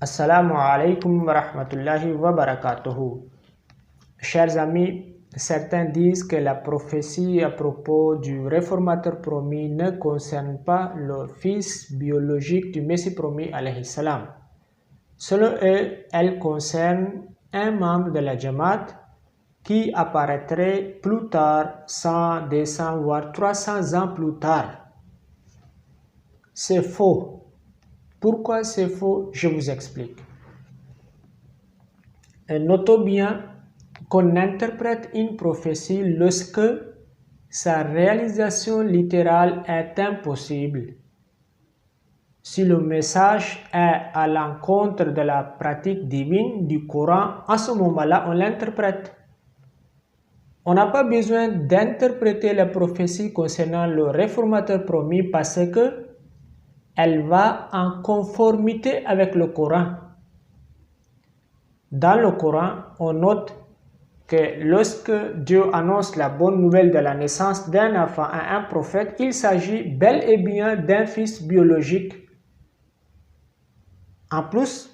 Assalamu alaikum wa rahmatullahi wa barakatuhu. Chers amis, certains disent que la prophétie à propos du réformateur promis ne concerne pas le fils biologique du Messie promis alayhi salam. Selon eux, elle concerne un membre de la Jamaat qui apparaîtrait plus tard, 100, 200 voire 300 ans plus tard. C'est faux. Pourquoi c'est faux? Je vous explique. Notons bien qu'on interprète une prophétie lorsque sa réalisation littérale est impossible. Si le message est à l'encontre de la pratique divine du Coran, à ce moment-là, on l'interprète. On n'a pas besoin d'interpréter la prophétie concernant le réformateur promis parce que elle va en conformité avec le Coran. Dans le Coran, on note que lorsque Dieu annonce la bonne nouvelle de la naissance d'un enfant à un prophète, il s'agit bel et bien d'un fils biologique. En plus,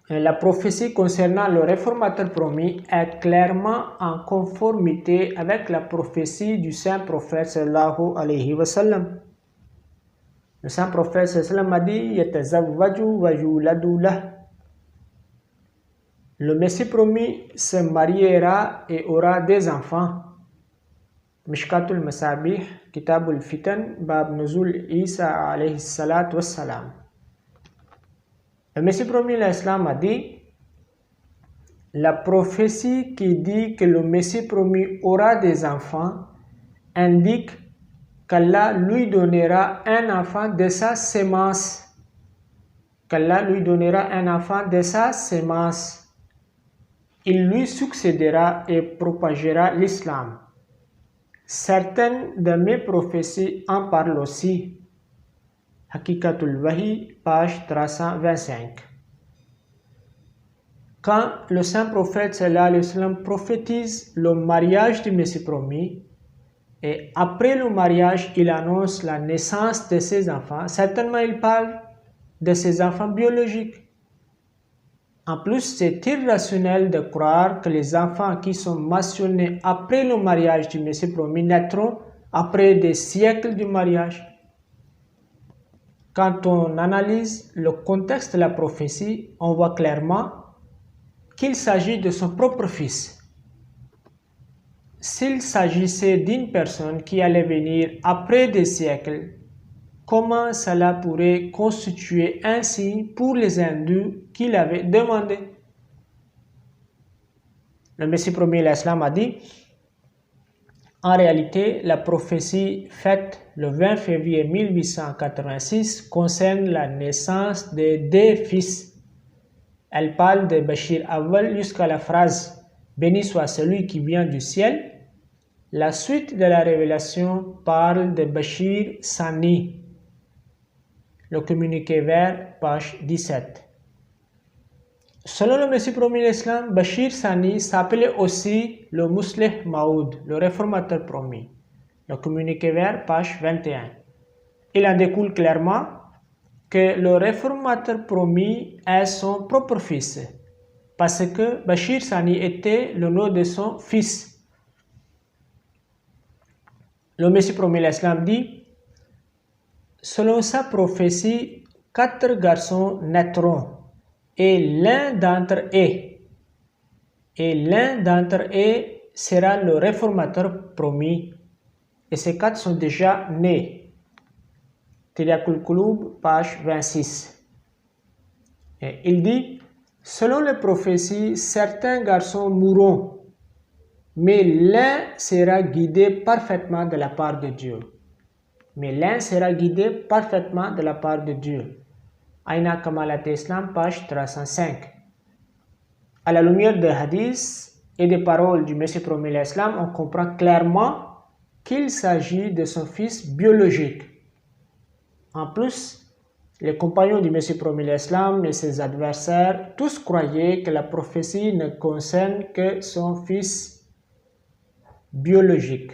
la prophétie concernant le réformateur promis est clairement en conformité avec la prophétie du saint prophète sallallahu alayhi wa sallam. Le saint prophète sallallahu a dit yatazawwaju wa yuladu lah. Le Messie promis se mariera et aura des enfants. Mishkatul Masabih, Kitabul Fitan, Bab Nuzul Isa alayhi salat wa salam. Le Messie promis l'Islam a dit la prophétie qui dit que le Messie promis aura des enfants indique qu'Allah lui donnera un enfant de sa sémence. Qu'Allah lui donnera un enfant de sa sémence. Il lui succédera et propagera l'islam. Certaines de mes prophéties en parlent aussi. Hakikatul Wahi, page 325. Quand le saint prophète sallallahu alayhi wa sallam prophétise le mariage du Messie promis, et après le mariage, il annonce la naissance de ses enfants, certainement il parle de ses enfants biologiques. En plus, c'est irrationnel de croire que les enfants qui sont mentionnés après le mariage du Messie promis naîtront après des siècles du mariage. Quand on analyse le contexte de la prophétie, on voit clairement qu'il s'agit de son propre fils. S'il s'agissait d'une personne qui allait venir après des siècles, comment cela pourrait constituer un signe pour les hindous qui l'avaient demandé? Le Messie promis l'Islam a dit, en réalité, la prophétie faite le 20 février 1886 concerne la naissance de deux fils. Elle parle de Bashir Awwal jusqu'à la phrase « Béni soit celui qui vient du ciel ». La suite de la révélation parle de Bashir Sani. Le communiqué vert, page 17. Selon le Messie promis l'Islam, Bashir Sani s'appelait aussi le Muslih Maoud, le réformateur promis. Le communiqué vert, page 21. Il en découle clairement que le réformateur promis est son propre fils, parce que Bashir Sani était le nom de son fils. Le Messie promis l'Islam dit, selon sa prophétie, 4 garçons naîtront, et l'un d'entre eux sera le réformateur promis, et ces 4 sont déjà nés. Tiryakul Qulub, page 26. Et il dit, selon les prophéties, certains garçons mourront, mais l'un sera guidé parfaitement de la part de Dieu. Aïna Kamalat Islam, page 305. À la lumière des hadiths et des paroles du Messie promis l'Islam, on comprend clairement qu'il s'agit de son fils biologique. En plus, les compagnons du Messie promis l'Islam et ses adversaires, tous croyaient que la prophétie ne concerne que son fils biologique.